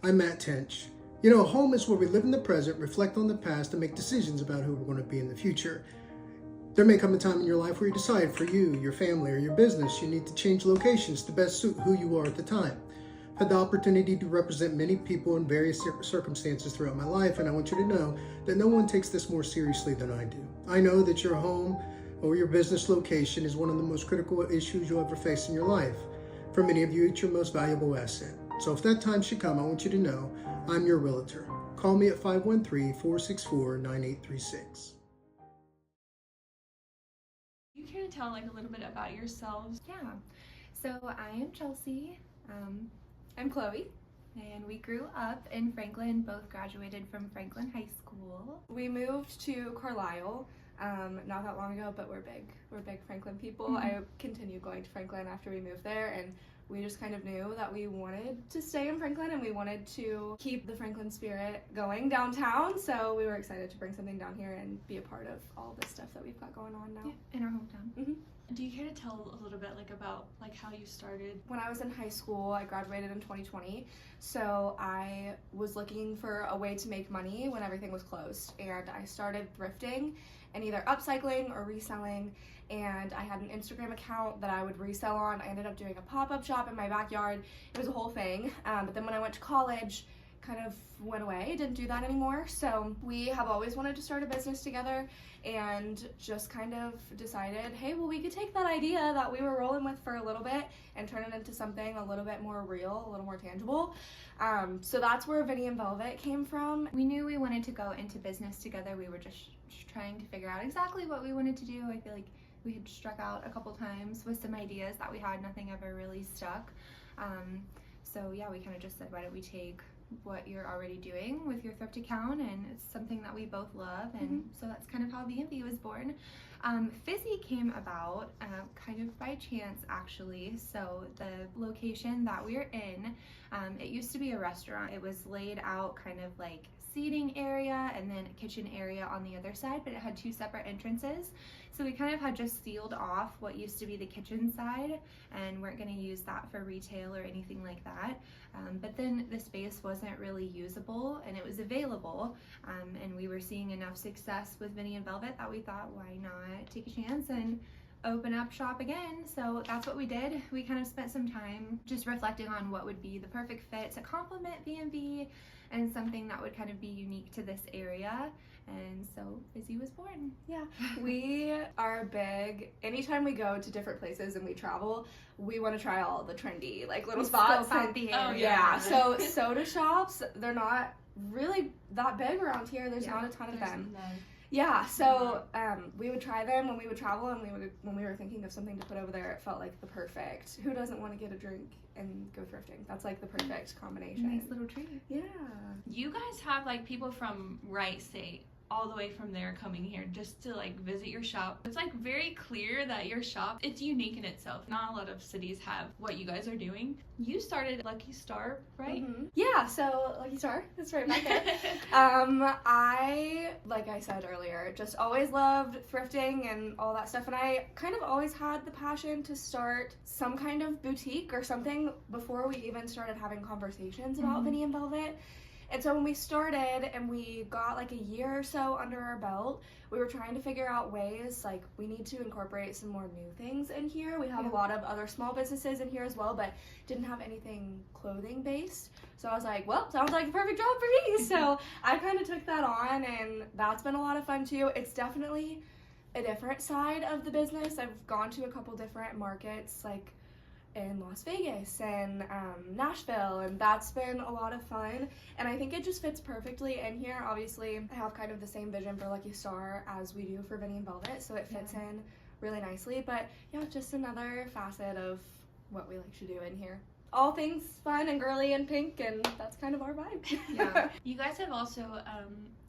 I'm Matt Tench. You know, home is where we live in the present, reflect on the past, and make decisions about who we're going to be in the future. There may come a time in your life where you decide for you, your family, or your business, you need to change locations to best suit who you are at the time. I've had the opportunity to represent many people in various circumstances throughout my life, and I want you to know that no one takes this more seriously than I do. I know that your home or your business location is one of the most critical issues you'll ever face in your life. For many of you, it's your most valuable asset. So if that time should come, I want you to know I'm your realtor. Call me at 513-464-9836. You care to tell a little bit about yourselves? Yeah, so I am Chelsea. I'm Chloe. And we grew up in Franklin, both graduated from Franklin High School. We moved to Carlisle not that long ago, but we're big Franklin people. I continued going to Franklin after we moved there, and we just kind of knew that we wanted to stay in Franklin and we wanted to keep the Franklin spirit going downtown, so we were excited to bring something down here and be a part of all this stuff that we've got going on now. Yeah, in our hometown. Do you care to tell a little bit about how you started? When I was in high school, I graduated in 2020, so I was looking for a way to make money when everything was closed, and I started thrifting and either upcycling or reselling, and I had an Instagram account that I would resell on. I ended up doing a pop-up shop in my backyard. It was a whole thing, but then when I went to college, kind of went away, didn't do that anymore. So we have always wanted to start a business together and just kind of decided, hey, well, we could take that idea that we were rolling with for a little bit and turn it into something a little bit more real, a little more tangible. So that's where Vinnie Velvet came from. We knew we wanted to go into business together. We were just trying to figure out exactly what we wanted to do. I feel like we had struck out a couple times with some ideas that we had, nothing ever really stuck. So yeah, we kind of just said, why don't we take what you're already doing with your thrift account, and it's something that we both love, and so that's kind of how V&V was born. Fizzy came about kind of by chance, actually. So the location that we're in, it used to be a restaurant. It was laid out kind of like seating area and then a kitchen area on the other side, but it had two separate entrances. So we kind of had just sealed off what used to be the kitchen side and weren't going to use that for retail or anything like that. But then the space wasn't really usable and it was available, and we were seeing enough success with Vinnie and Velvet that we thought, why not take a chance and open up shop again. So that's what we did. We kind of spent some time just reflecting on what would be the perfect fit to complement V&V and something that would kind of be unique to this area. And so Fizzy was born. Yeah, we are big. Anytime we go to different places and we travel, we want to try all the trendy little spots. So soda shops, they're not really that big around here. There's not a ton of them. Yeah, so we would try them when we would travel, and when we were thinking of something to put over there, it felt like the perfect. Who doesn't want to get a drink and go thrifting? That's like the perfect combination. Nice little treat. Yeah. You guys have people from Wright State all the way from there coming here just to visit your shop. It's very clear that your shop, it's unique in itself. Not a lot of cities have what you guys are doing. You started Lucky Star, right? Yeah, so Lucky Star, that's right back there. I, like I said earlier, just always loved thrifting and all that stuff, and I kind of always had the passion to start some kind of boutique or something before we even started having conversations about Vinnie and Velvet. And so when we started and we got a year or so under our belt, we were trying to figure out ways, we need to incorporate some more new things in here. We have a lot of other small businesses in here as well, but didn't have anything clothing based. So I was like, well, sounds like a perfect job for me. So I kind of took that on, and that's been a lot of fun too. It's definitely a different side of the business. I've gone to a couple different markets, in Las Vegas and Nashville, and that's been a lot of fun, and I think it just fits perfectly in here. Obviously, I have kind of the same vision for Lucky Star as we do for Vinnie and Velvet, so it fits in really nicely. But yeah, just another facet of what we like to do in here. All things fun and girly and pink, and that's kind of our vibe. Yeah. You guys have also,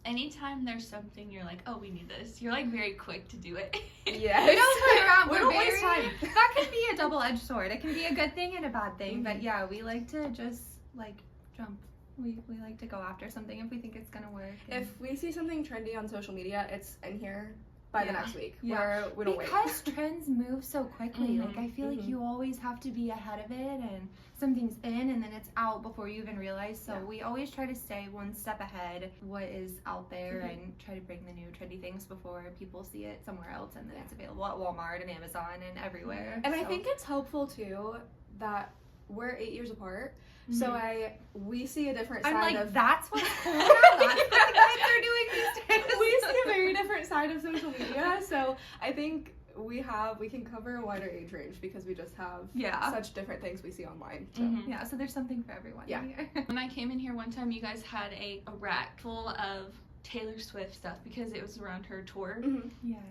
anytime there's something you're oh, we need this, you're very quick to do it. Yeah. We don't play around. We don't waste time. That can be a double-edged sword. It can be a good thing and a bad thing, but yeah, we like to just jump. We like to go after something if we think it's gonna work. If we see something trendy on social media, it's in here by the next week. Where we don't wait. Because trends move so quickly. Like, I feel like you always have to be ahead of it, and something's in and then it's out before you even realize. So we always try to stay one step ahead what is out there and try to bring the new trendy things before people see it somewhere else, and then it's available at Walmart and Amazon and everywhere. And I think it's helpful too that we're 8 years apart. So we see a different side of... that's what's cool now. That's what the kids are doing these days. We see a very different side of social media. So I think we can cover a wider age range because we just have such different things we see online. So. Yeah, so there's something for everyone here. When I came in here one time, you guys had a rack full of Taylor Swift stuff because it was around her tour.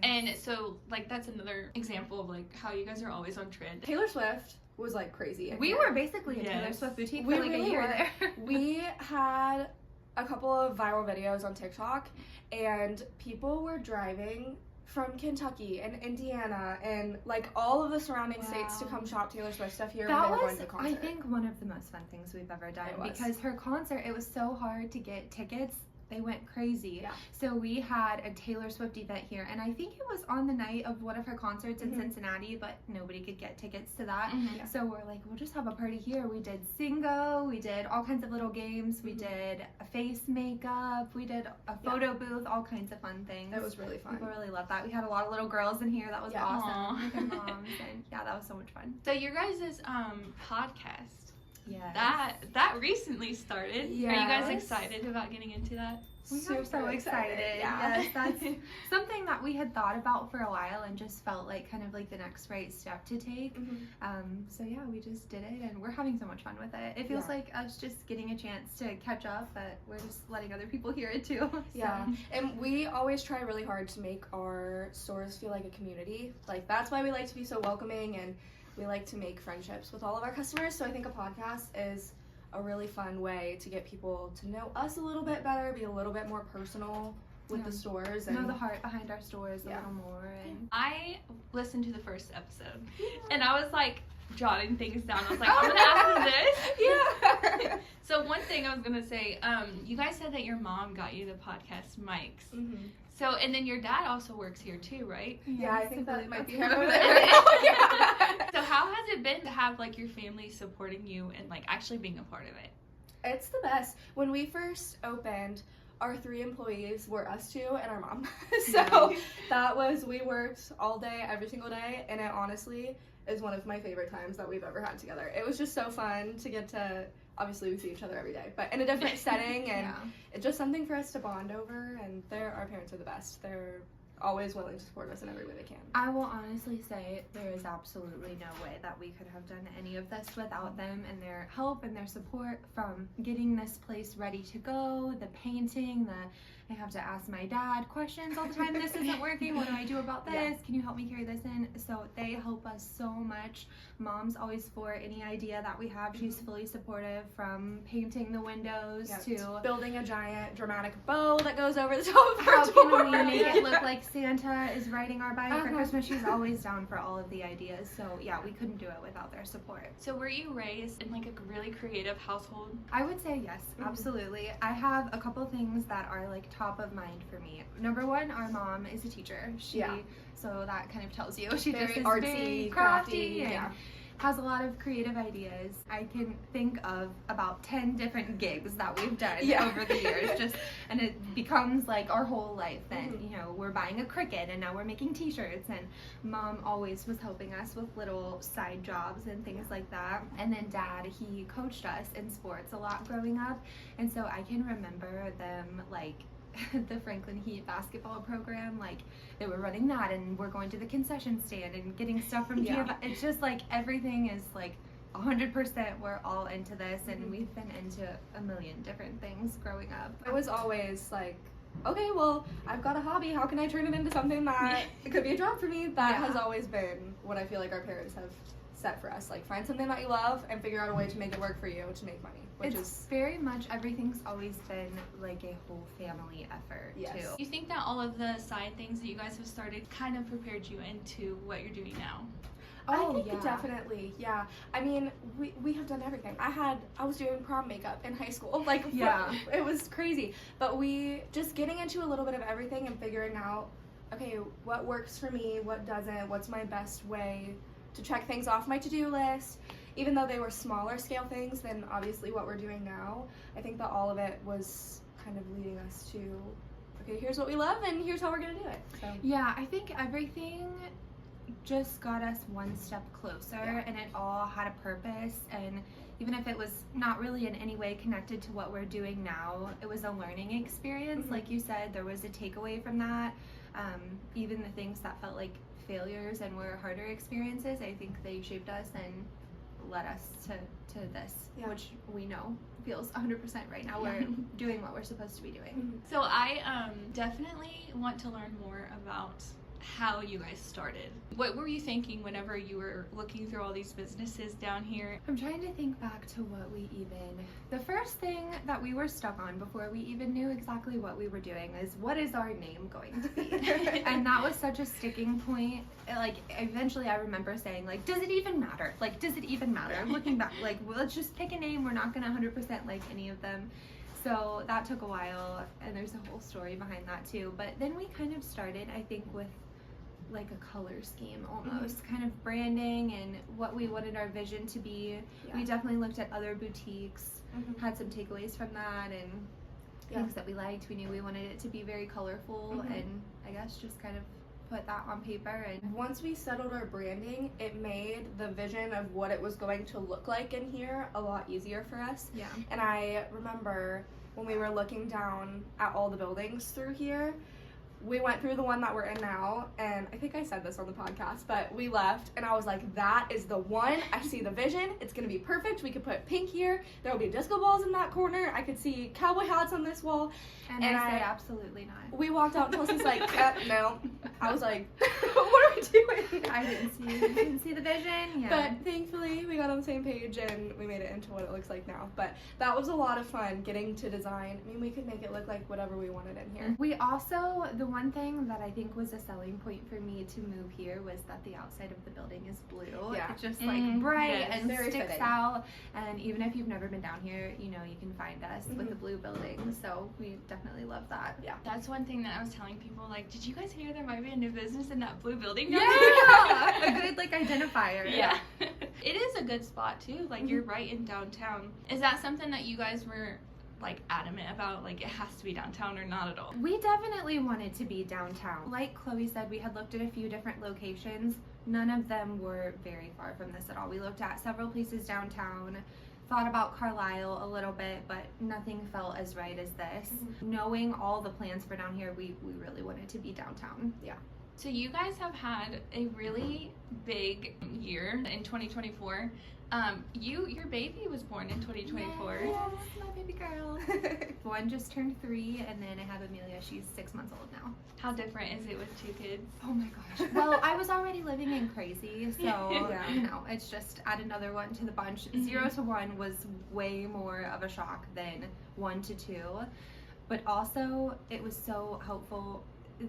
And so, like, that's another example of, like, how you guys are always on trend. Taylor Swift was like crazy. We were basically a Taylor Swift boutique for like a year there. We had a couple of viral videos on TikTok, and people were driving from Kentucky and Indiana and like all of the surrounding states to come shop Taylor Swift stuff here when they were going to the concert. I think, one of the most fun things we've ever done because her concert, it was so hard to get tickets. They went crazy. So we had a Taylor Swift event here, and I think it was on the night of one of her concerts in Cincinnati, but nobody could get tickets to that. So we're like, we'll just have a party here. We did Singo, we did all kinds of little games, we did a face makeup, we did a photo booth, all kinds of fun things. It was really fun. People really loved that. We had a lot of little girls in here. That was awesome. With their moms, and that was so much fun. So your guys' podcast. Yes. That recently started. Yes. Are you guys excited about getting into that? We are so excited. Yes, that's something that we had thought about for a while and just felt like kind of like the next right step to take. So yeah, we just did it, and we're having so much fun with it. It feels like us just getting a chance to catch up, but we're just letting other people hear it too. And we always try really hard to make our stores feel like a community. Like, that's why we like to be so welcoming, and we like to make friendships with all of our customers. So I think a podcast is a really fun way to get people to know us a little bit better, be a little bit more personal with the stores, and know the heart behind our stores a little more. And I listened to the first episode, and I was like jotting things down. I was like, I'm gonna ask them this. So one thing I was gonna say, you guys said that your mom got you the podcast mics. So, and then your dad also works here too, right? Yeah, I think that might be her. So how has it been to have like your family supporting you and like actually being a part of it? It's the best. When we first opened, our 3 employees were us 2 and our mom. So we worked all day, every single day, and it honestly is one of my favorite times that we've ever had together. It was just so fun to get to, obviously we see each other every day, but in a different setting, and it's just something for us to bond over, and our parents are the best. They're always willing to support us in every way they can. I will honestly say there is absolutely no way that we could have done any of this without them and their help and their support, from getting this place ready to go, the painting, I have to ask my dad questions all the time. This isn't working. What do I do about this? Can you help me carry this in? So they help us so much. Mom's always for any idea that we have. She's fully supportive, from painting the windows to building a giant dramatic bow that goes over the top of our how door. can we make it look like Santa is riding our bike for Christmas. She's always down for all of the ideas. So yeah, we couldn't do it without their support. So were you raised in like a really creative household? I would say yes, absolutely. I have a couple things that are like top of mind for me. Number one, our mom is a teacher. So that kind of tells you. She very just is artsy, very crafty, and has a lot of creative ideas. I can think of about 10 different gigs that we've done over the years, and it becomes like our whole life. And you know, we're buying a Cricut, and now we're making t-shirts, and mom always was helping us with little side jobs and things like that. And then dad, he coached us in sports a lot growing up, and so I can remember them like the Franklin Heat basketball program, like they were running that, and we're going to the concession stand and getting stuff from TF. It's just like everything is like 100%. We're all into this, and we've been into a million different things growing up. It was always like, okay, well, I've got a hobby. How can I turn it into something that it could be a job for me? That has always been what I feel like our parents have set for us. Like, find something that you love and figure out a way to make it work for you to make money. It's very much, everything's always been like a whole family effort too. You think that all of the side things that you guys have started kind of prepared you into what you're doing now? I think definitely, I mean, we have done everything. I was doing prom makeup in high school. Like, it was crazy. But we just getting into a little bit of everything and figuring out okay, what works for me, what doesn't, what's my best way to check things off my to-do list. Even though they were smaller scale things than obviously what we're doing now, I think that all of it was kind of leading us to, okay, here's what we love and here's how we're gonna do it. So Yeah, I think everything just got us one step closer, and it all had a purpose. And even if it was not really in any way connected to what we're doing now, it was a learning experience. Like you said, there was a takeaway from that. Even the things that felt like failures and were harder experiences, I think they shaped us and led us to this, which we know feels 100% right now. We're doing what we're supposed to be doing. So I definitely want to learn more about how you guys started. What were you thinking whenever you were looking through all these businesses down here? I'm trying to think back to what we the first thing that we were stuck on before we even knew exactly what we were doing is, what is our name going to be? And that was such a sticking point. Like, eventually I remember saying, like, does it even matter? Like, does it even matter? I'm looking back, like, well, let's just pick a name. We're not gonna 100% like any of them. So that took a while, and there's a whole story behind that too. But then we kind of started, I think, with like a color scheme almost, kind of branding and what we wanted our vision to be. We definitely looked at other boutiques, had some takeaways from that, and things that we liked. We knew we wanted it to be very colorful, and I guess just kind of put that on paper. And once we settled our branding, it made the vision of what it was going to look like in here a lot easier for us. And I remember when we were looking down at all the buildings through here, we went through the one that we're in now, and I think I said this on the podcast, but we left, and I was like, that is the one. I see the vision. It's going to be perfect. We could put pink here. There will be disco balls in that corner. I could see cowboy hats on this wall. And I said, absolutely not. We walked out, and Chelsea's like, no. I was like, what are we doing? I didn't see the vision. But thankfully, we got on the same page, and we made it into what it looks like now. But that was a lot of fun, getting to design. I mean, we could make it look like whatever we wanted in here. We also, the one thing that I think was a selling point for me to move here was that the outside of the building is blue. It's just like bright and very sticks fitting out. And even if you've never been down here, you know, you can find us with the blue building. So we definitely love that. That's one thing that I was telling people, like, did you guys hear there might be a new business in that blue building? A good like identifier. It is a good spot too. Like, you're right in downtown. Is that something that you guys were like adamant about, like it has to be downtown, or not at all? We definitely wanted to be downtown. Like Chloe said, we had looked at a few different locations. None of them were very far from this at all. We looked at several places downtown, thought about Carlisle a little bit, but nothing felt as right as this. Knowing all the plans for down here, we really wanted to be downtown. So you guys have had a really big year in 2024. Your baby was born in 2024. Yes, my baby girl. One just turned 3, and then I have Amelia. She's 6 months old now. How different is it with 2 kids? Oh my gosh. Well, I was already living in crazy, so you know, it's just add another one to the bunch. 0 to 1 was way more of a shock than 1 to 2, but also it was so helpful.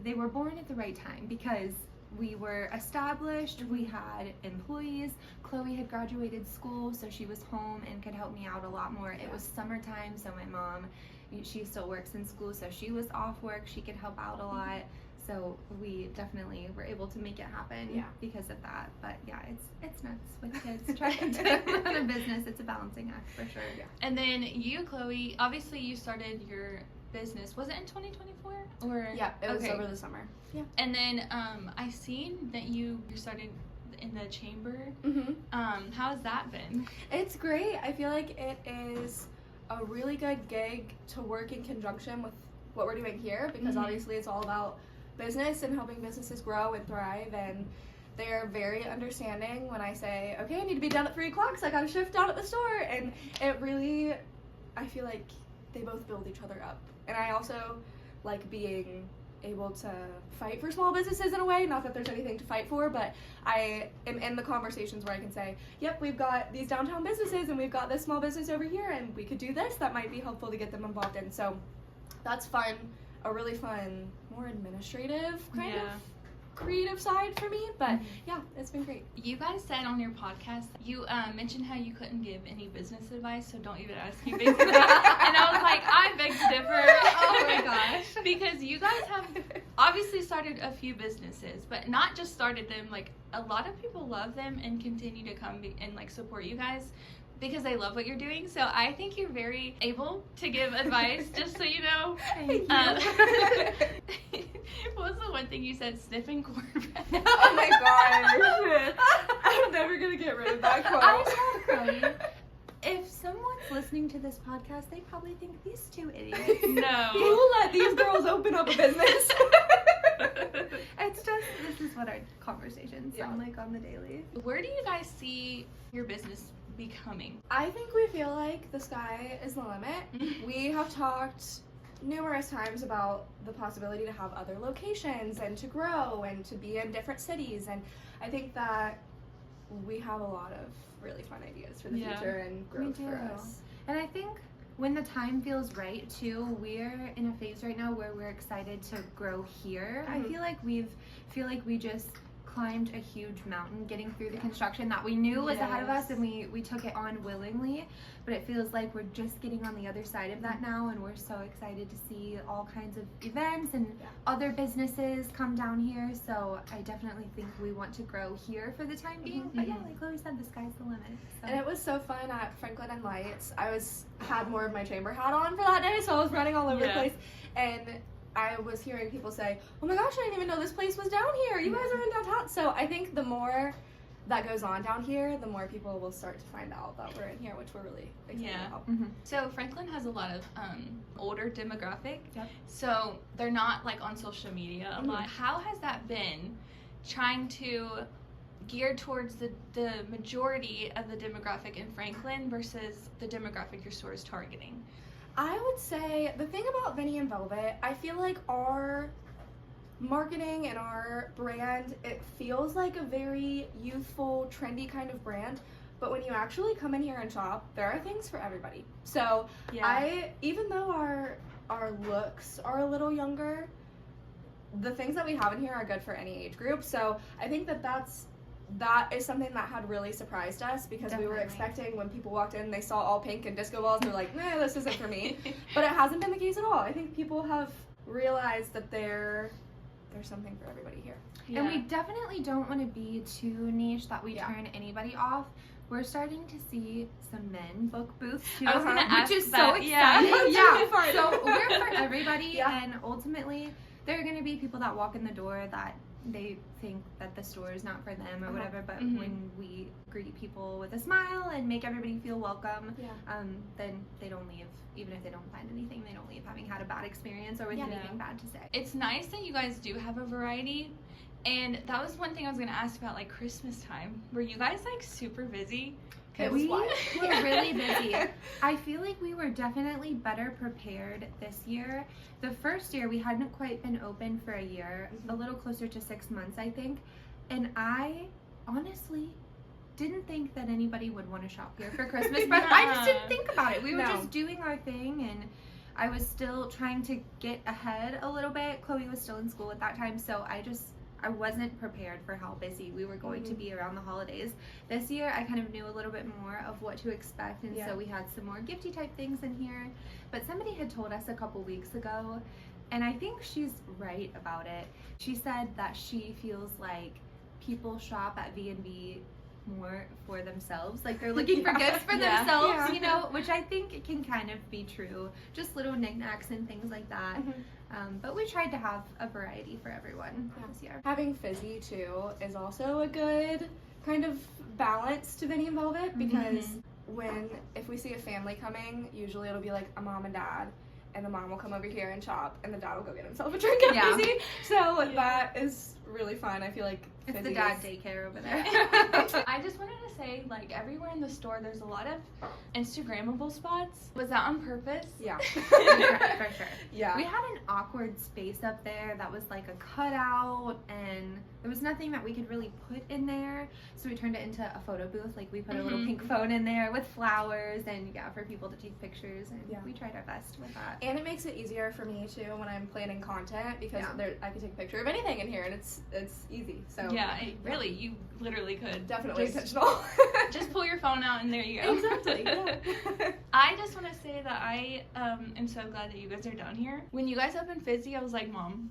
They were born at the right time because we were established, we had employees. Chloe had graduated school, so she was home and could help me out a lot more. It was summertime, so my mom, she still works in school, so she was off work, she could help out a lot. So we definitely were able to make it happen because of that. But it's nuts with kids trying to run a business. It's a balancing act for sure. And then you, Chloe, obviously you started your business. Was it in 2024? Or it was over the summer. And then I seen that you started in the chamber. How's that been? It's great. I feel like it is a really good gig to work in conjunction with what we're doing here, because obviously it's all about business and helping businesses grow and thrive, and they're very understanding when I say, okay, I need to be done at 3 o'clock, so I got a shift down at the store. And it really, I feel like they both build each other up. And I also like being able to fight for small businesses in a way, not that there's anything to fight for, but I am in the conversations where I can say, yep, we've got these downtown businesses and we've got this small business over here and we could do this that might be helpful to get them involved in. So that's fun, a really fun, more administrative kind of creative side for me, but it's been great. You guys said on your podcast, you mentioned how you couldn't give any business advice, so don't even ask me basically. And I was like, I beg to differ. Oh my gosh. Because you guys have obviously started started a few businesses, but not just started them. Like, a lot of people love them and continue to come and like support you guys because they love what you're doing. So I think you're very able to give advice, just so you know. Thank you. What was the one thing you said? Sniffing Corvette. Oh my god. I'm never gonna get rid of that quote. I told Chloe, if someone's listening to this podcast, they probably think these two idiots. No. You let these girls open up a business. It's just, this is what our conversations sound like on the daily. Where do you guys see your business becoming? I think we feel like the sky is the limit. We have talked numerous times about the possibility to have other locations and to grow and to be in different cities, and I think that we have a lot of really fun ideas for the future and growth for us. And I think when the time feels right too, we're in a phase right now where we're excited to grow here. I feel like we just climbed a huge mountain getting through the construction that we knew was ahead of us, and we took it on willingly, but it feels like we're just getting on the other side of that now, and we're so excited to see all kinds of events and other businesses come down here. So I definitely think we want to grow here for the time being. But yeah, like Chloe said, the sky's the limit. So. And it was so fun at Franklin and Lights. I had more of my chamber hat on for that day, so I was running all over the place, and I was hearing people say, oh my gosh, I didn't even know this place was down here. You guys are in downtown. So I think the more that goes on down here, the more people will start to find out that we're in here, which we're really excited about. So Franklin has a lot of older demographic. So they're not like on social media a lot. How has that been trying to gear towards the majority of the demographic in Franklin versus the demographic your store is targeting? I would say the thing about Vinnie and Velvet, I feel like our marketing and our brand, it feels like a very youthful, trendy kind of brand, but when you actually come in here and shop, there are things for everybody. So even though our looks are a little younger, the things that we have in here are good for any age group. So I think that is something that had really surprised us, because we were expecting when people walked in, they saw all pink and disco balls, they're like, nah, this isn't for me. But it hasn't been the case at all. I think people have realized that there's something for everybody here. And we definitely don't want to be too niche that we turn anybody off. We're starting to see some men book booths too, I was gonna ask which is that. so exciting. Yeah. So we're for everybody, and ultimately there are going to be people that walk in the door that they think that the store is not for them or whatever, but when we greet people with a smile and make everybody feel welcome, then they don't leave. Even if they don't find anything, they don't leave having had a bad experience or with anything bad to say. It's nice that you guys do have a variety, and that was one thing I was gonna ask about, like Christmas time. Were you guys like super busy? We were really busy. I feel like we were definitely better prepared this year. The first year we hadn't quite been open for a year, a little closer to 6 months, I think. And I honestly didn't think that anybody would want to shop here for Christmas, but I just didn't think about it. We were just doing our thing, and I was still trying to get ahead a little bit. Chloe was still in school at that time, so I wasn't prepared for how busy we were going to be around the holidays. This year, I kind of knew a little bit more of what to expect, and so we had some more gifty type things in here. But somebody had told us a couple weeks ago, and I think she's right about it. She said that she feels like people shop at V&B more for themselves, like they're looking for gifts for themselves, you know, which I think it can kind of be true, just little knickknacks and things like that. But we tried to have a variety for everyone this year. Having Fizzy too is also a good kind of balance to Vinnie and Velvet, because if we see a family coming, usually it'll be like a mom and dad, and the mom will come over here and shop, and the dad will go get himself a drink at Fizzy. So that is really fun. I feel like it's Fizzy the dad daycare over there. I just wanted to say, like, everywhere in the store there's a lot of Instagrammable spots. Was that on purpose? Yeah. for sure. Yeah. We had an awkward space up there that was like a cutout, and there was nothing that we could really put in there, so we turned it into a photo booth. Like, we put a little pink phone in there with flowers, and for people to take pictures, and we tried our best with that. And it makes it easier for me too when I'm planning content, because I can take a picture of anything in here, and it's easy. So really, you literally could. Definitely intentional. Just pull your phone out and there you go. Exactly. I just want to say that I am so glad that you guys are down here. When you guys opened Fizzy, I was like, Mom,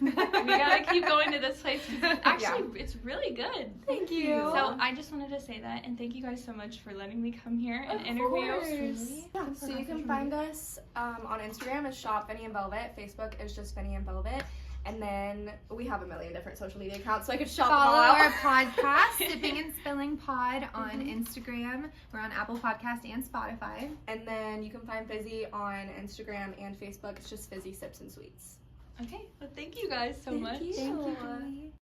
We gotta keep going to this place because actually it's really good. Thank you. So I just wanted to say that, and thank you guys so much for letting me come here and interview. Yeah, so you can find us on Instagram as Shop Vinnie and Velvet. Facebook is just Vinnie and Velvet. And then we have a million different social media accounts, so I could shop Follow them all our out. podcast, Sipping and Spilling Pod, on Instagram. We're on Apple Podcast and Spotify. And then you can find Fizzy on Instagram and Facebook. It's just Fizzy Sips and Sweets. Okay, well, thank you guys so much. Thank you.